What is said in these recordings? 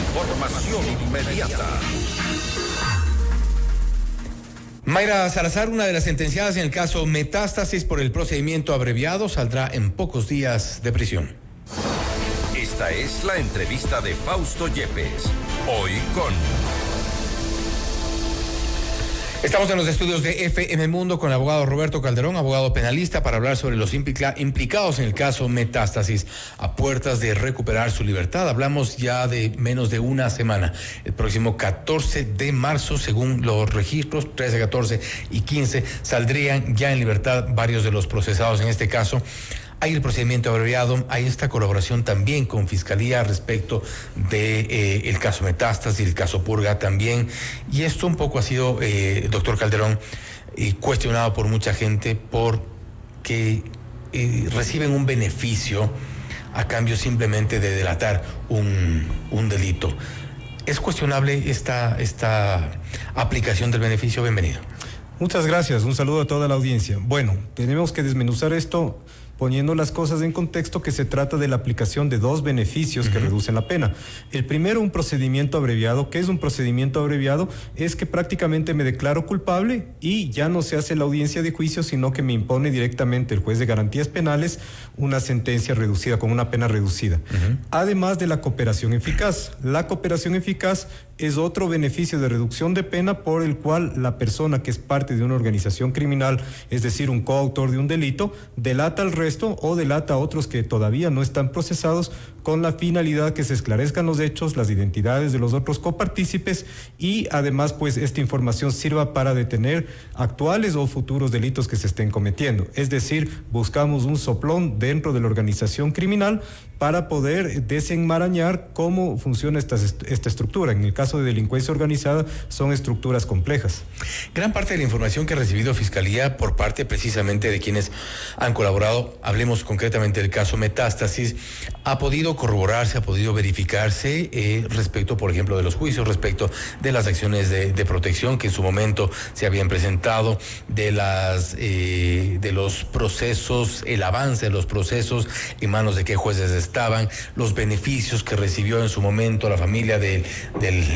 Información inmediata. Mayra Salazar, una de las sentenciadas en el caso Metástasis por el procedimiento abreviado, saldrá en pocos días de prisión. Esta es la entrevista de Fausto Yepes. Hoy con... Estamos en los estudios de FM Mundo con el abogado Roberto Calderón, abogado penalista, para hablar sobre los implicados en el caso Metástasis, a puertas de recuperar su libertad. Hablamos ya de menos de una semana. El próximo 14 de marzo, según los registros, 13, 14 y 15, saldrían ya en libertad varios de los procesados en este caso. Hay el procedimiento abreviado, hay esta colaboración también con Fiscalía respecto de el caso Metástasis, el caso Purga también. Y esto un poco ha sido, doctor Calderón, cuestionado por mucha gente porque reciben un beneficio a cambio simplemente de delatar un delito. ¿Es cuestionable esta aplicación del beneficio? Bienvenido. Muchas gracias, un saludo a toda la audiencia. Bueno, tenemos que desmenuzar esto poniendo las cosas en contexto, que se trata de la aplicación de dos beneficios que reducen la pena. El primero, un procedimiento abreviado. ¿Qué es un procedimiento abreviado? Es que prácticamente me declaro culpable y ya no se hace la audiencia de juicio, sino que me impone directamente el juez de garantías penales una sentencia reducida, con una pena reducida. Además de la cooperación eficaz. La cooperación eficaz es otro beneficio de reducción de pena por el cual la persona que es parte de una organización criminal, es decir, un coautor de un delito, delata al resto o delata a otros que todavía no están procesados, con la finalidad que se esclarezcan los hechos, las identidades de los otros copartícipes y además pues esta información sirva para detener actuales o futuros delitos que se estén cometiendo. Es decir, buscamos un soplón dentro de la organización criminal para poder desenmarañar cómo funciona esta estructura. En el caso de delincuencia organizada son estructuras complejas. Gran parte de la información que ha recibido Fiscalía por parte precisamente de quienes han colaborado, hablemos concretamente del caso Metástasis, ha podido corroborarse, ha podido verificarse respecto, por ejemplo, de los juicios, respecto de las acciones de protección que en su momento se habían presentado, de los procesos, el avance de los procesos, en manos de qué jueces estaban, los beneficios que recibió en su momento la familia del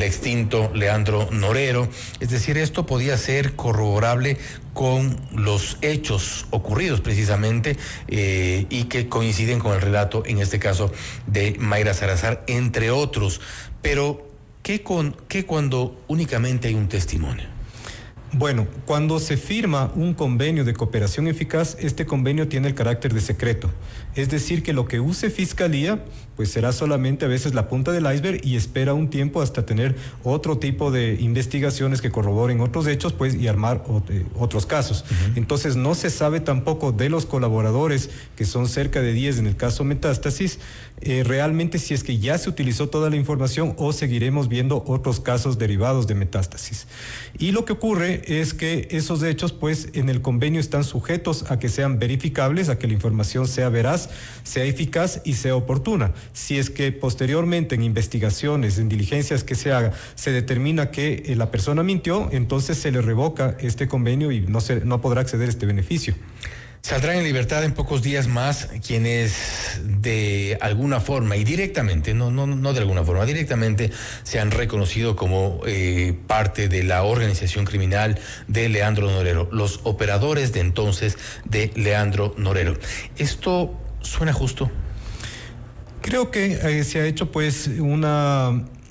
extinto Leandro Norero. Es decir, esto podía ser corroborable con los hechos ocurridos precisamente y que coinciden con el relato, en este caso, de Mayra Salazar, entre otros. Pero, ¿qué cuando únicamente hay un testimonio? Bueno, cuando se firma un convenio de cooperación eficaz, este convenio tiene el carácter de secreto. Es decir, que lo que use Fiscalía, pues será solamente a veces la punta del iceberg y espera un tiempo hasta tener otro tipo de investigaciones que corroboren otros hechos, pues, y armar otros casos. Entonces, no se sabe tampoco de los colaboradores, que son cerca de 10 en el caso Metástasis, realmente si es que ya se utilizó toda la información o seguiremos viendo otros casos derivados de Metástasis. Y lo que ocurre es que esos hechos, pues, en el convenio están sujetos a que sean verificables, a que la información sea veraz, sea eficaz y sea oportuna. Si es que posteriormente en investigaciones, en diligencias que se haga, se determina que la persona mintió, entonces se le revoca este convenio y no podrá acceder a este beneficio. Saldrán en libertad en pocos días más quienes de alguna forma y directamente, no de alguna forma, directamente se han reconocido como parte de la organización criminal de Leandro Norero, los operadores de entonces de Leandro Norero. ¿Esto suena justo? Creo que se ha hecho pues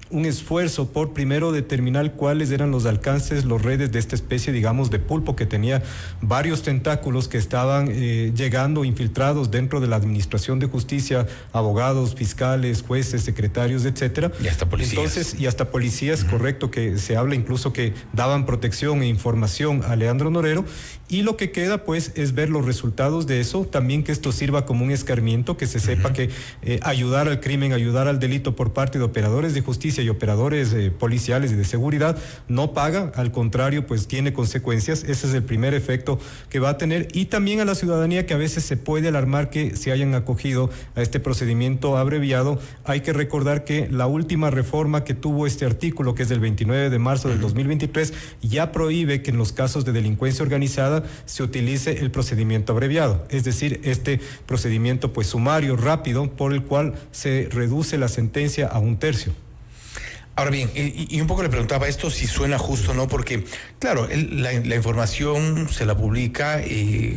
un esfuerzo por primero determinar cuáles eran los alcances, los redes de esta especie, digamos, de pulpo que tenía varios tentáculos que estaban llegando infiltrados dentro de la administración de justicia, abogados, fiscales, jueces, secretarios, etcétera. Y hasta policías. Entonces, y hasta policías, correcto, que se habla incluso que daban protección e información a Leandro Norero. Y lo que queda, pues, es ver los resultados de eso, también que esto sirva como un escarmiento, que se sepa que ayudar al crimen, ayudar al delito por parte de operadores de justicia y operadores policiales y de seguridad no paga, al contrario, pues tiene consecuencias. Ese es el primer efecto que va a tener. Y también a la ciudadanía, que a veces se puede alarmar que se hayan acogido a este procedimiento abreviado. Hay que recordar que la última reforma que tuvo este artículo, que es del 29 de marzo del 2023, ya prohíbe que en los casos de delincuencia organizada se utilice el procedimiento abreviado, es decir, este procedimiento pues sumario, rápido, por el cual se reduce la sentencia a 1/3. Ahora bien, y un poco le preguntaba esto si suena justo o no, porque, claro, la información se la publica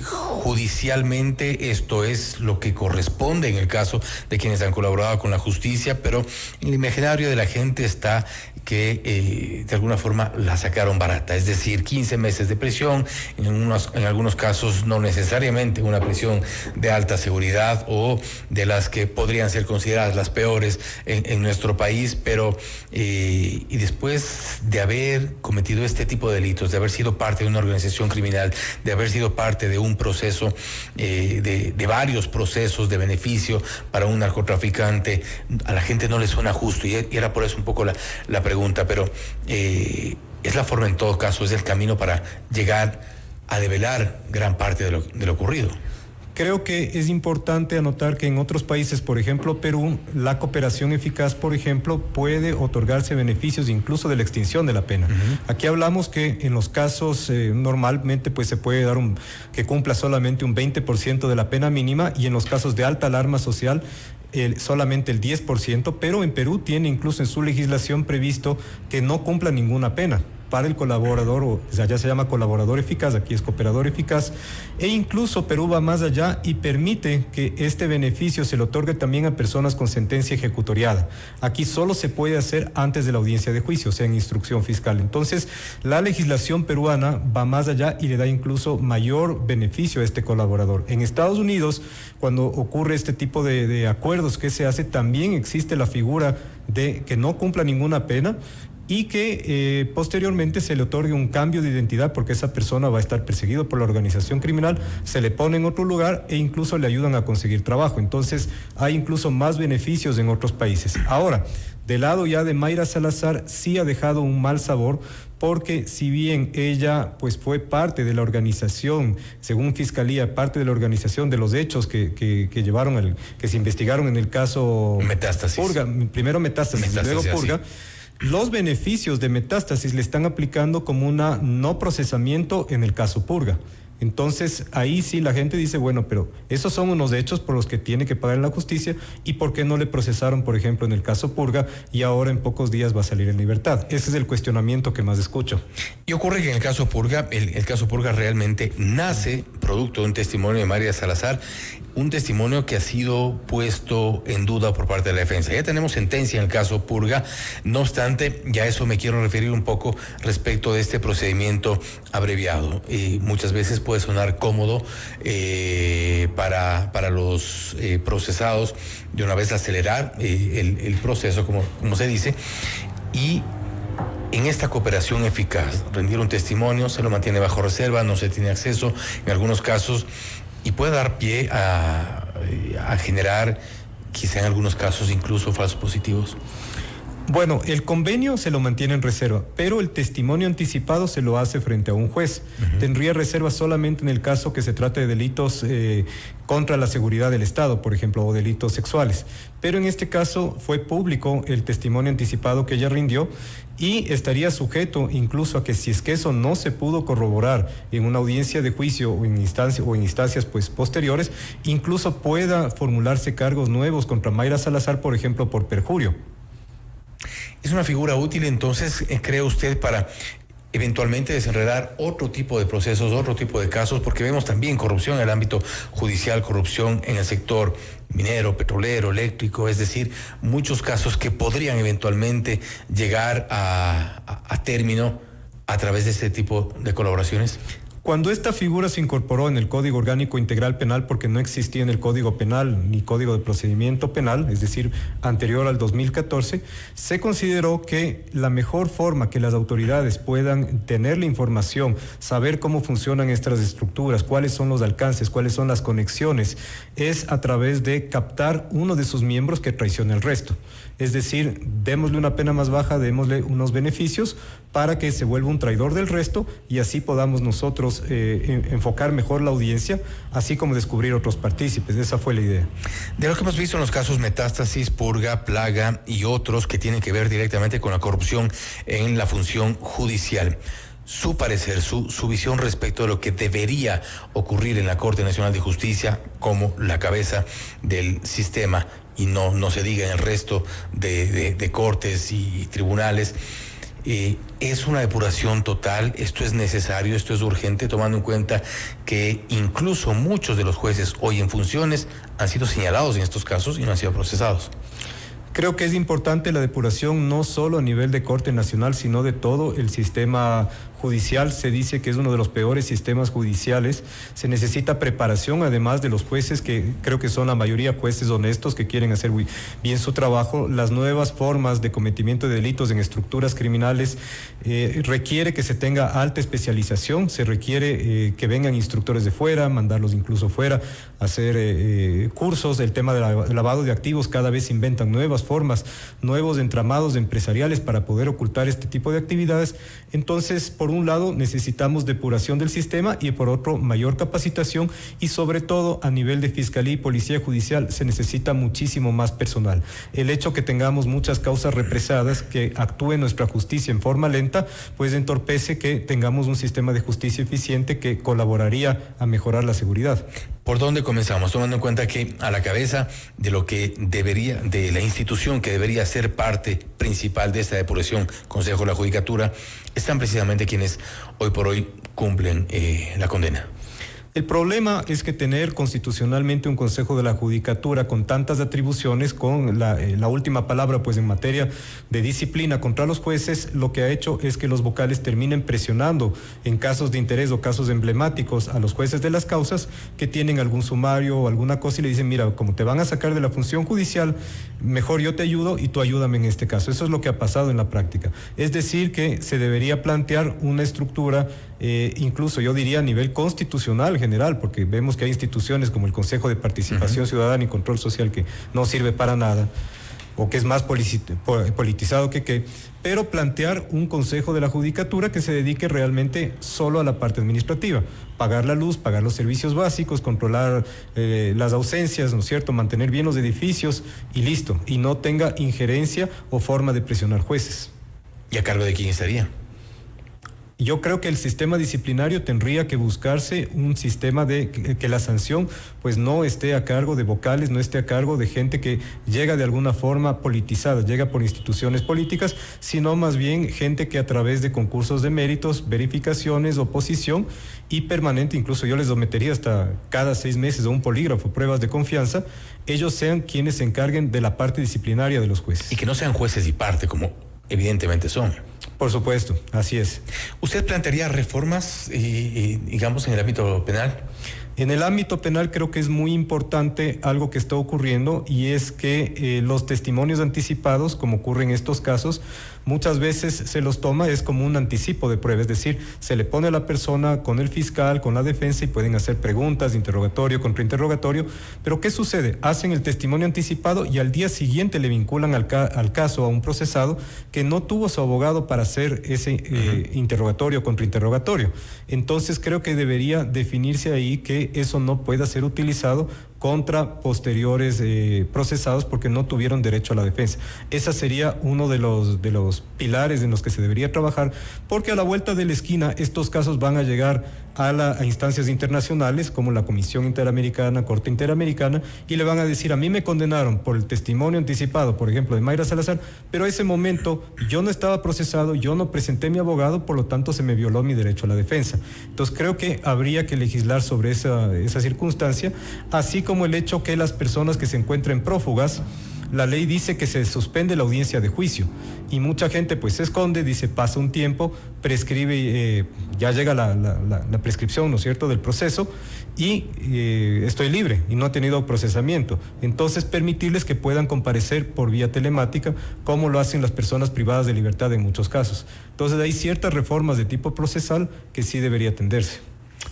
judicialmente, esto es lo que corresponde en el caso de quienes han colaborado con la justicia, pero en el imaginario de la gente está que de alguna forma la sacaron barata, es decir, 15 meses de prisión, en algunos casos no necesariamente una prisión de alta seguridad o de las que podrían ser consideradas las peores en nuestro país, pero y después de haber cometido este tipo de delitos, de haber sido parte de una organización criminal, de haber sido parte de un proceso, de varios procesos de beneficio para un narcotraficante, a la gente no le suena justo, y era por eso un poco la pregunta, pero es la forma en todo caso, es el camino para llegar a develar gran parte de lo ocurrido. Creo que es importante anotar que en otros países, por ejemplo Perú, la cooperación eficaz, por ejemplo, puede otorgarse beneficios incluso de la extinción de la pena. Aquí hablamos que en los casos normalmente pues se puede dar que cumpla solamente un 20% de la pena mínima, y en los casos de alta alarma social solamente el 10%, pero en Perú tiene incluso en su legislación previsto que no cumpla ninguna pena para el colaborador, o sea, ya se llama colaborador eficaz, aquí es cooperador eficaz, e incluso Perú va más allá y permite que este beneficio se le otorgue también a personas con sentencia ejecutoriada. Aquí solo se puede hacer antes de la audiencia de juicio, o sea, en instrucción fiscal. Entonces, la legislación peruana va más allá y le da incluso mayor beneficio a este colaborador. En Estados Unidos, cuando ocurre este tipo de acuerdos que se hace, también existe la figura de que no cumpla ninguna pena y que posteriormente se le otorgue un cambio de identidad, porque esa persona va a estar perseguido por la organización criminal, se le pone en otro lugar e incluso le ayudan a conseguir trabajo. Entonces hay incluso más beneficios en otros países. Ahora, del lado ya de Mayra Salazar, sí ha dejado un mal sabor, porque si bien ella pues fue parte de la organización, según Fiscalía, parte de la organización de los hechos que llevaron que se investigaron en el caso Metástasis. Purga, primero Metástasis y luego Purga. Sí. Los beneficios de Metástasis le están aplicando como una no procesamiento en el caso Purga. Entonces, ahí sí la gente dice, bueno, pero esos son unos hechos por los que tiene que pagar en la justicia, y por qué no le procesaron, por ejemplo, en el caso Purga, y ahora en pocos días va a salir en libertad. Ese es el cuestionamiento que más escucho. Y ocurre que en el caso Purga, el caso Purga realmente nace producto de un testimonio de Mayra Salazar, un testimonio que ha sido puesto en duda por parte de la defensa. Ya tenemos sentencia en el caso Purga, no obstante, ya a eso me quiero referir un poco respecto de este procedimiento abreviado. Muchas veces puede sonar cómodo para los procesados de una vez acelerar el proceso, como se dice, y en esta cooperación eficaz, rendir un testimonio, se lo mantiene bajo reserva, no se tiene acceso en algunos casos, y puede dar pie a generar, quizá en algunos casos, incluso falsos positivos. Bueno, el convenio se lo mantiene en reserva, pero el testimonio anticipado se lo hace frente a un juez. Tendría reserva solamente en el caso que se trate de delitos contra la seguridad del Estado, por ejemplo, o delitos sexuales. Pero en este caso fue público el testimonio anticipado que ella rindió, y estaría sujeto incluso a que, si es que eso no se pudo corroborar en una audiencia de juicio o en instancias pues posteriores, incluso pueda formularse cargos nuevos contra Mayra Salazar, por ejemplo, por perjurio. ¿Es una figura útil entonces, cree usted, para eventualmente desenredar otro tipo de procesos, otro tipo de casos? Porque vemos también corrupción en el ámbito judicial, corrupción en el sector minero, petrolero, eléctrico, es decir, muchos casos que podrían eventualmente llegar a término a través de este tipo de colaboraciones. Cuando esta figura se incorporó en el Código Orgánico Integral Penal, porque no existía en el Código Penal ni Código de Procedimiento Penal, es decir, anterior al 2014, se consideró que la mejor forma que las autoridades puedan tener la información, saber cómo funcionan estas estructuras, cuáles son los alcances, cuáles son las conexiones, es a través de captar uno de sus miembros que traicione al resto. Es decir, démosle una pena más baja, démosle unos beneficios para que se vuelva un traidor del resto, y así podamos nosotros enfocar mejor la audiencia, así como descubrir otros partícipes. Esa fue la idea. De lo que hemos visto en los casos Metástasis, Purga, Plaga y otros que tienen que ver directamente con la corrupción en la función judicial, su parecer, su visión respecto de lo que debería ocurrir en la Corte Nacional de Justicia como la cabeza del sistema, y no se diga en el resto de cortes y tribunales. ¿Es una depuración total? ¿Esto es necesario? ¿Esto es urgente? Tomando en cuenta que incluso muchos de los jueces hoy en funciones han sido señalados en estos casos y no han sido procesados. Creo que es importante la depuración no solo a nivel de Corte Nacional, sino de todo el sistema judicial. Se dice que es uno de los peores sistemas judiciales. Se necesita preparación, además de los jueces, que creo que son la mayoría jueces honestos que quieren hacer bien su trabajo. Las nuevas formas de cometimiento de delitos en estructuras criminales requiere que se tenga alta especialización, se requiere que vengan instructores de fuera, mandarlos incluso fuera, hacer cursos. El tema del lavado de activos, cada vez se inventan nuevas formas, nuevos entramados empresariales para poder ocultar este tipo de actividades. Entonces, por un lado, necesitamos depuración del sistema y por otro, mayor capacitación, y sobre todo a nivel de Fiscalía y Policía Judicial se necesita muchísimo más personal. El hecho que tengamos muchas causas represadas, que actúe nuestra justicia en forma lenta, pues entorpece que tengamos un sistema de justicia eficiente que colaboraría a mejorar la seguridad. ¿Por dónde comenzamos? Tomando en cuenta que a la cabeza de lo que debería, de la institución que debería ser parte principal de esta depuración, Consejo de la Judicatura, están precisamente quienes hoy por hoy cumplen la condena. El problema es que tener constitucionalmente un Consejo de la Judicatura con tantas atribuciones, con la última palabra pues en materia de disciplina contra los jueces, lo que ha hecho es que los vocales terminen presionando en casos de interés o casos emblemáticos a los jueces de las causas que tienen algún sumario o alguna cosa y le dicen, mira, como te van a sacar de la función judicial, mejor yo te ayudo y tú ayúdame en este caso. Eso es lo que ha pasado en la práctica. Es decir, que se debería plantear una estructura, incluso yo diría a nivel constitucional general, porque vemos que hay instituciones como el Consejo de Participación Ciudadana y Control Social que no sirve para nada, o que es más politizado pero plantear un Consejo de la Judicatura que se dedique realmente solo a la parte administrativa, pagar la luz, pagar los servicios básicos, controlar las ausencias, ¿no es cierto?, mantener bien los edificios y listo, y no tenga injerencia o forma de presionar jueces. ¿Y a cargo de quién estaría? Yo creo que el sistema disciplinario tendría que buscarse un sistema de que la sanción pues no esté a cargo de vocales, no esté a cargo de gente que llega de alguna forma politizada, llega por instituciones políticas, sino más bien gente que a través de concursos de méritos, verificaciones, oposición y permanente, incluso yo les sometería hasta cada 6 meses a un polígrafo, pruebas de confianza, ellos sean quienes se encarguen de la parte disciplinaria de los jueces. Y que no sean jueces y parte, como evidentemente son. Por supuesto, así es. ¿Usted plantearía reformas, digamos, en el ámbito penal? En el ámbito penal creo que es muy importante algo que está ocurriendo y es que los testimonios anticipados, como ocurre en estos casos, muchas veces se los toma, es como un anticipo de prueba, es decir, se le pone a la persona con el fiscal, con la defensa y pueden hacer preguntas, interrogatorio, contrainterrogatorio, pero ¿qué sucede? Hacen el testimonio anticipado y al día siguiente le vinculan al caso a un procesado que no tuvo su abogado para hacer ese interrogatorio, contrainterrogatorio. Entonces creo que debería definirse ahí que eso no pueda ser utilizado contra posteriores procesados porque no tuvieron derecho a la defensa. Esa sería uno de los pilares en los que se debería trabajar, porque a la vuelta de la esquina estos casos van a llegar a instancias internacionales como la Comisión Interamericana, Corte Interamericana, y le van a decir, a mí me condenaron por el testimonio anticipado, por ejemplo, de Mayra Salazar, pero a ese momento yo no estaba procesado, yo no presenté mi abogado, por lo tanto se me violó mi derecho a la defensa. Entonces creo que habría que legislar sobre esa circunstancia, así como el hecho que las personas que se encuentren prófugas, la ley dice que se suspende la audiencia de juicio y mucha gente pues se esconde, dice pasa un tiempo, prescribe, ya llega la prescripción, ¿no es cierto?, del proceso y estoy libre y no he tenido procesamiento. Entonces permitirles que puedan comparecer por vía telemática como lo hacen las personas privadas de libertad en muchos casos. Entonces hay ciertas reformas de tipo procesal que sí debería atenderse.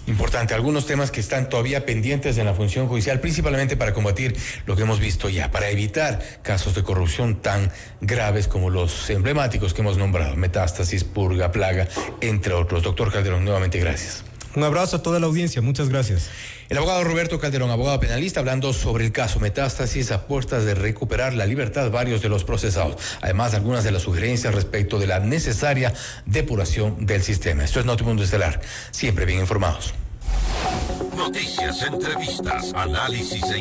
Importante, algunos temas que están todavía pendientes en la función judicial, principalmente para combatir lo que hemos visto ya, para evitar casos de corrupción tan graves como los emblemáticos que hemos nombrado, Metástasis, Purga, Plaga, entre otros. Doctor Calderón, nuevamente gracias. Un abrazo a toda la audiencia, muchas gracias. El abogado Roberto Calderón, abogado penalista, hablando sobre el caso Metástasis, a puertas de recuperar la libertad varios de los procesados. Además, algunas de las sugerencias respecto de la necesaria depuración del sistema. Esto es Notimundo Estelar, siempre bien informados. Noticias, entrevistas, análisis e